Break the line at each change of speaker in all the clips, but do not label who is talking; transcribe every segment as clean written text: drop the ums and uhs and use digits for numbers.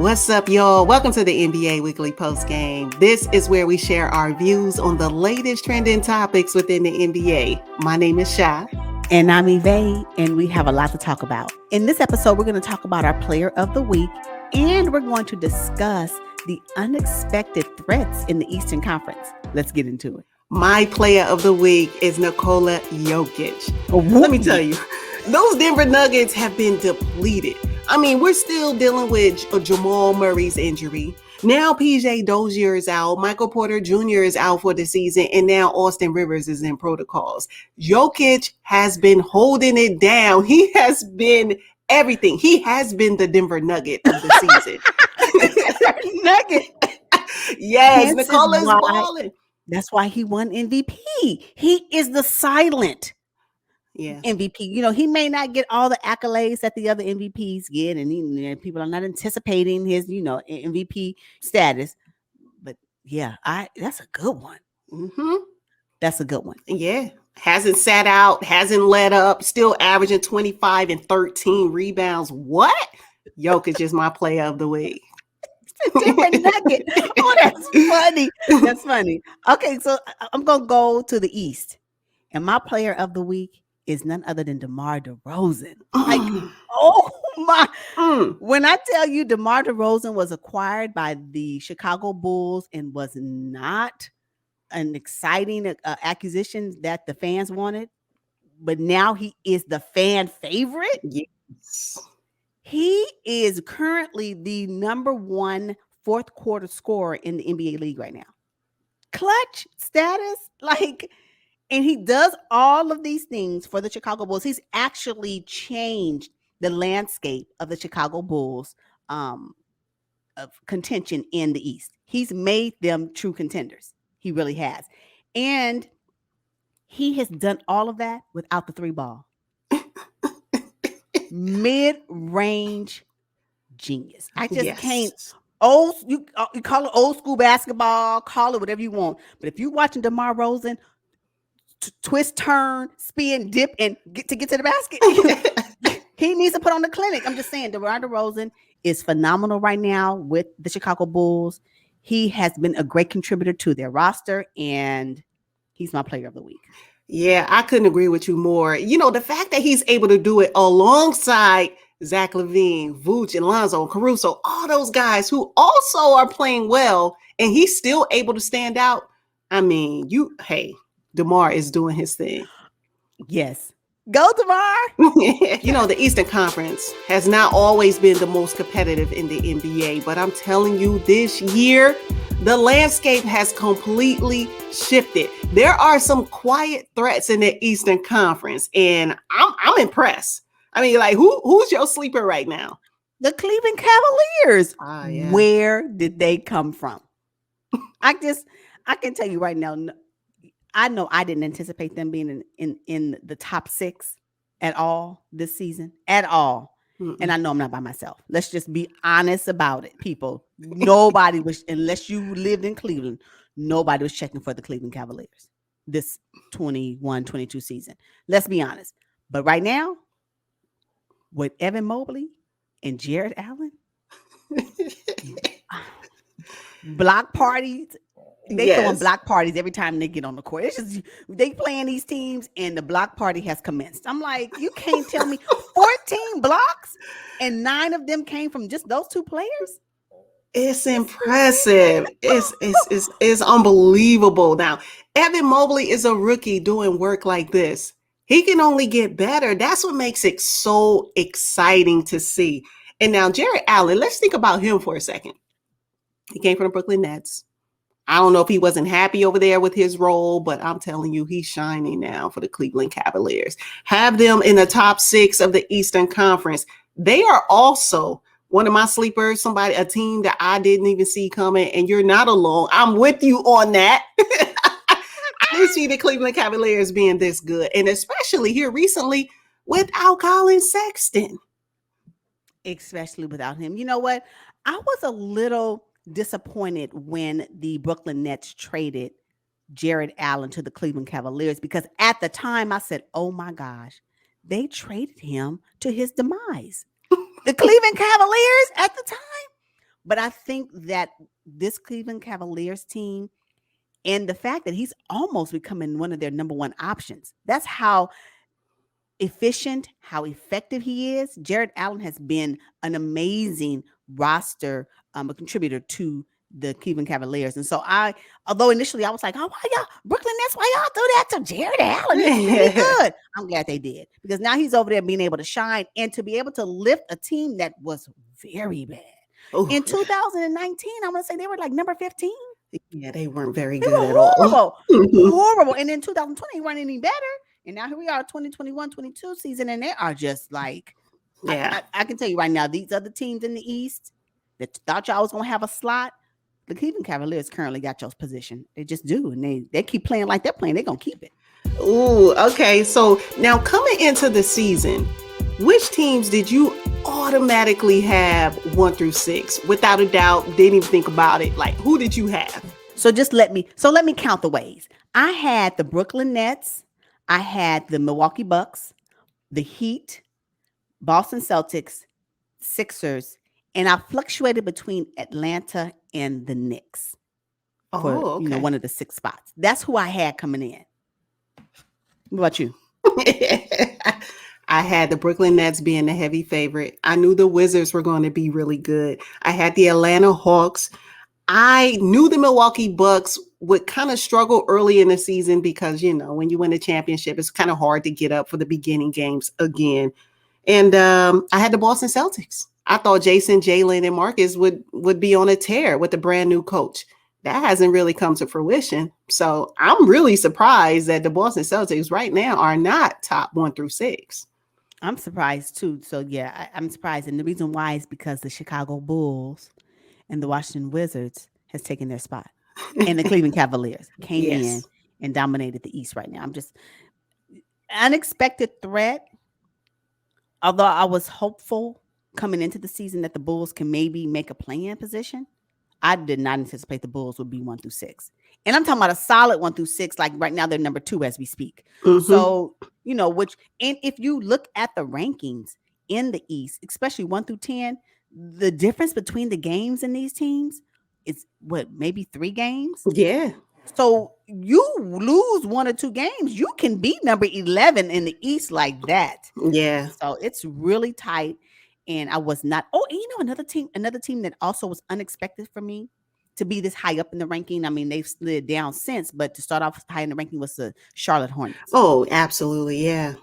What's up, y'all? Welcome to the NBA Weekly Postgame. This is where we share our views on the latest trending topics within the NBA. My name is Sha.
And I'm Evay, and we have a lot to talk about. In this episode, we're going to talk about our player of the week, and we're going to discuss the unexpected threats in the Eastern Conference. Let's get into it.
My player of the week is Nikola Jokic. Let me tell you, those Denver Nuggets have been depleted. I mean, we're still dealing with Jamal Murray's injury. Now PJ Dozier is out. Michael Porter Jr. is out for the season. And now Austin Rivers is in protocols. Jokic has been holding it down. He has been everything. He has been the Denver Nugget of the season.
Nugget.
Yes, Nikola's balling.
That's why he won MVP. He is the silent MVP. You know, he may not get all the accolades that the other MVPs get, and people are not anticipating his, MVP status. But yeah, that's a good one.
Mm-hmm.
That's a good one.
Yeah. Hasn't sat out, hasn't let up, still averaging 25 and 13 rebounds. What? Jokic is my player of the week.
Different nugget. Oh, that's funny. That's funny. Okay, so I'm gonna go to the East, and my player of the week is none other than DeMar DeRozan. Like, oh my! When I tell you DeMar DeRozan was acquired by the Chicago Bulls and was not an exciting acquisition that the fans wanted, but now he is the fan favorite.
Yes.
He is currently the number one fourth quarter scorer in the NBA league right now. Clutch status, and he does all of these things for the Chicago Bulls. He's actually changed the landscape of the Chicago Bulls of contention in the East. He's made them true contenders. He really has. And he has done all of that without the three ball. Mid-range genius. I just can't. You call it old school basketball, call it whatever you want. But if you're watching DeMar DeRozan twist, turn, spin, dip, and get to the basket, he needs to put on the clinic. I'm just saying, DeMar DeRozan is phenomenal right now with the Chicago Bulls. He has been a great contributor to their roster, and he's my player of the week.
Yeah, I couldn't agree with you more. You know, the fact that he's able to do it alongside Zach LaVine, Vooch, and Lonzo, Caruso, all those guys who also are playing well, and he's still able to stand out. I mean, DeMar is doing his thing.
Yes. Go, DeMar.
You know, the Eastern Conference has not always been the most competitive in the NBA, but I'm telling you, this year, the landscape has completely shifted. There are some quiet threats in the Eastern Conference, and I'm impressed. I mean, who's your sleeper right now?
The Cleveland Cavaliers.
Yeah.
Where did they come from? I can tell you right now, I know I didn't anticipate them being in the top 6 at all this season, at all. And I know I'm not by myself. Let's just be honest about it, people. Nobody was, unless you lived in Cleveland, nobody was checking for the Cleveland Cavaliers this 21-22 season. Let's be honest. But right now, with Evan Mobley and Jared Allen, block parties. They throwing block parties every time they get on the court. It's just they playing these teams, and the block party has commenced. I'm like, you can't tell me 14 blocks, and 9 of them came from just those 2 players.
It's impressive. It's unbelievable. Now, Evan Mobley is a rookie doing work like this. He can only get better. That's what makes it so exciting to see. And now, Jared Allen, let's think about him for a second. He came from the Brooklyn Nets. I don't know if he wasn't happy over there with his role, but I'm telling you, he's shining now for the Cleveland Cavaliers. Have them in the top 6 of the Eastern Conference. They are also one of my sleepers, a team that I didn't even see coming, and you're not alone. I'm with you on that. I see the Cleveland Cavaliers being this good, and especially here recently without Colin Sexton.
Especially without him. You know what? I was a little disappointed when the Brooklyn Nets traded Jared Allen to the Cleveland Cavaliers, because at the time I said, oh my gosh, they traded him to his demise. The Cleveland Cavaliers at the time But I think that this Cleveland Cavaliers team and the fact that he's almost becoming one of their number one options. That's how efficient, how effective he is. Jared Allen has been an amazing roster a contributor to the Cleveland Cavaliers. And so although initially I was like, oh, why y'all, Brooklyn Nets, why y'all do that to Jared Allen? He's really good. I'm glad they did, because now he's over there being able to shine and to be able to lift a team that was very bad. Ooh. In 2019, I'm going to say they were like number 15.
Yeah, they weren't very good at all.
Horrible. And in 2020, weren't any better. And now here we are, 2021-22 season, and they are just like, yeah. I can tell you right now, these other teams in the East that thought y'all was going to have a slot, the Cleveland Cavaliers currently got your position. They just do. And they keep playing like they're playing. They're going to keep it.
Ooh, okay. So now coming into the season, which teams did you automatically have 1 through 6 without a doubt? Didn't even think about it. Like, who did you have?
So let me count the ways. I had the Brooklyn Nets. I had the Milwaukee Bucks, the Heat, Boston Celtics, Sixers, and I fluctuated between Atlanta and the Knicks for one of the 6 spots. That's who I had coming in. What about you?
I had the Brooklyn Nets being the heavy favorite. I knew the Wizards were going to be really good. I had the Atlanta Hawks. I knew the Milwaukee Bucks would kind of struggle early in the season because, when you win a championship, it's kind of hard to get up for the beginning games again. And I had the Boston Celtics. I thought Jason, Jalen, and Marcus would be on a tear with a brand new coach. That hasn't really come to fruition. So I'm really surprised that the Boston Celtics right now are not top 1 through 6.
I'm surprised too. So yeah, I'm surprised. And the reason why is because the Chicago Bulls and the Washington Wizards has taken their spot. And the Cleveland Cavaliers came in and dominated the East right now. I'm just unexpected threat. Although I was hopeful coming into the season that the Bulls can maybe make a play-in position, I did not anticipate the Bulls would be 1 through 6. And I'm talking about a solid 1 through 6. Like right now, they're number 2 as we speak. Mm-hmm. So, and if you look at the rankings in the East, especially 1 through 10, the difference between the games in these teams is maybe 3 games?
Yeah.
So you lose 1 or 2 games, you can beat number 11 in the East like that.
Yeah.
So it's really tight. And I was not. Oh, another team that also was unexpected for me to be this high up in the ranking. I mean, they've slid down since, but to start off high in the ranking was the Charlotte Hornets.
Oh, absolutely. Yeah.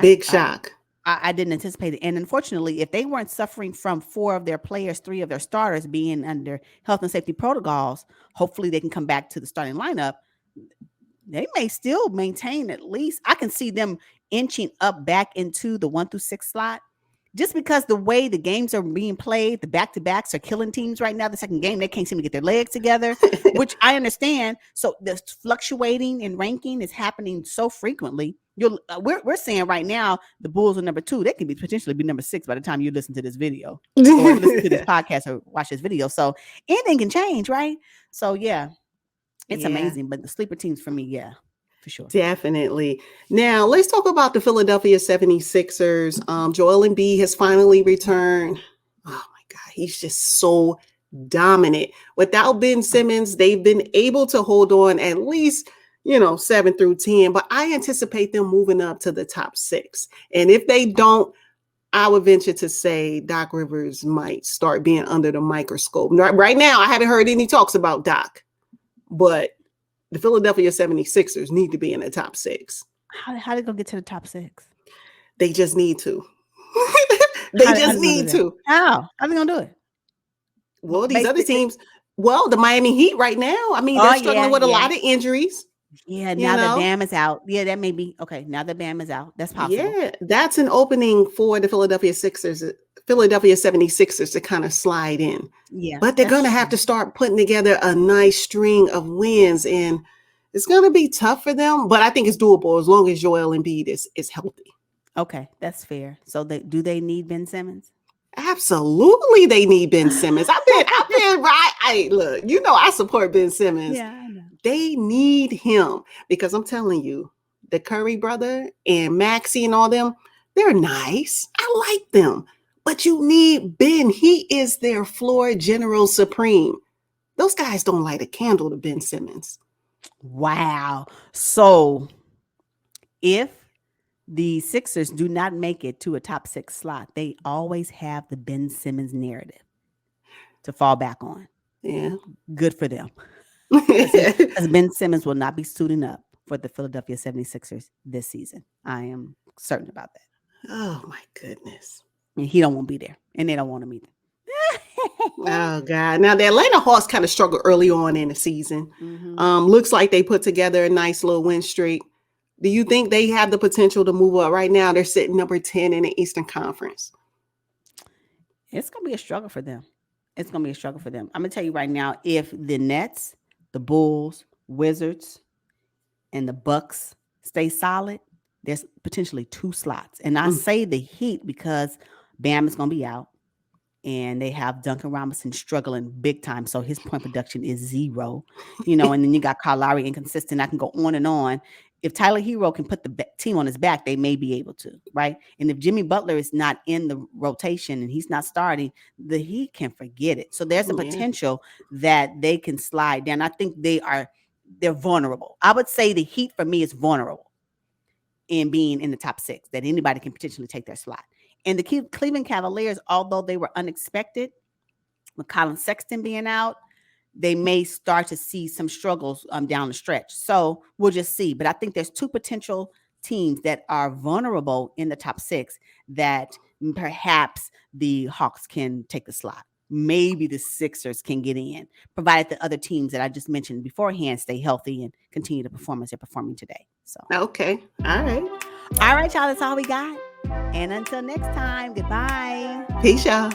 Big shock.
I didn't anticipate it. And unfortunately, if they weren't suffering from 4 of their players, 3 of their starters being under health and safety protocols, hopefully they can come back to the starting lineup. They may still maintain at least. I can see them inching up back into the 1 through 6 slot. Just because the way the games are being played, the back-to-backs are killing teams right now. The second game, they can't seem to get their legs together, which I understand. So the fluctuating in ranking is happening so frequently. We're saying right now the Bulls are number 2. They can potentially be number 6 by the time you listen to this video or listen to this podcast or watch this video. So anything can change, right? So yeah, it's amazing. But the sleeper teams for me, yeah. For sure.
Definitely. Now, let's talk about the Philadelphia 76ers. Joel Embiid has finally returned. Oh, my God. He's just so dominant. Without Ben Simmons, they've been able to hold on at least, 7 through 10. But I anticipate them moving up to the top 6. And if they don't, I would venture to say Doc Rivers might start being under the microscope. Right now, I haven't heard any talks about Doc. But the Philadelphia 76ers need to be in the top 6.
How they gonna get to the top 6?
They just need to. They need to.
How are they gonna do it?
Well, these other teams. Well, the Miami Heat right now. I mean, they're struggling with a lot of injuries.
Yeah, now that Bam is out. Yeah, that may be okay. Now that Bam is out, that's possible.
Yeah, that's an opening for the Philadelphia 76ers to kind of slide in.
Yeah.
But they're going to have to start putting together a nice string of wins, and it's going to be tough for them, but I think it's doable as long as Joel Embiid is healthy.
Okay, that's fair. So do they need Ben Simmons?
Absolutely, they need Ben Simmons. I've been right. Look, I support Ben Simmons.
Yeah, I know.
They need him because I'm telling you, the Curry brother and Maxey and all them, they're nice. I like them. But you need Ben. He is their floor general supreme. Those guys don't light a candle to Ben Simmons.
Wow. So if the Sixers do not make it to a top 6 slot, they always have the Ben Simmons narrative to fall back on.
Yeah.
Good for them. Because Ben Simmons will not be suiting up for the Philadelphia 76ers this season. I am certain about that.
Oh my goodness.
And he don't want to be there. And they don't want him either.
Oh God. Now the Atlanta Hawks kind of struggled early on in the season.
Mhm.
Looks like they put together a nice little win streak. Do you think they have the potential to move up? Right now, they're sitting number 10 in the Eastern Conference.
It's going to be a struggle for them. It's going to be a struggle for them. I'm going to tell you right now, if the Nets, the Bulls, Wizards, and the Bucks stay solid, there's potentially 2 slots. And I say the Heat because Bam is going to be out. And they have Duncan Robinson struggling big time. So his point production is 0, and then you got Kyle Lowry inconsistent. I can go on and on. If Tyler Hero can put the team on his back, they may be able to, right? And if Jimmy Butler is not in the rotation and he's not starting, the Heat can forget it. So there's a potential that they can slide down. I think they're vulnerable. I would say the Heat for me is vulnerable in being in the top 6, that anybody can potentially take their slot. And the Cleveland Cavaliers, although they were unexpected, with Colin Sexton being out, they may start to see some struggles down the stretch. So we'll just see. But I think there's 2 potential teams that are vulnerable in the top 6 that perhaps the Hawks can take the slot. Maybe the Sixers can get in, provided the other teams that I just mentioned beforehand stay healthy and continue to perform as they're performing today. So
Okay. All right.
All right, y'all. That's all we got. And until next time, goodbye.
Peace, y'all.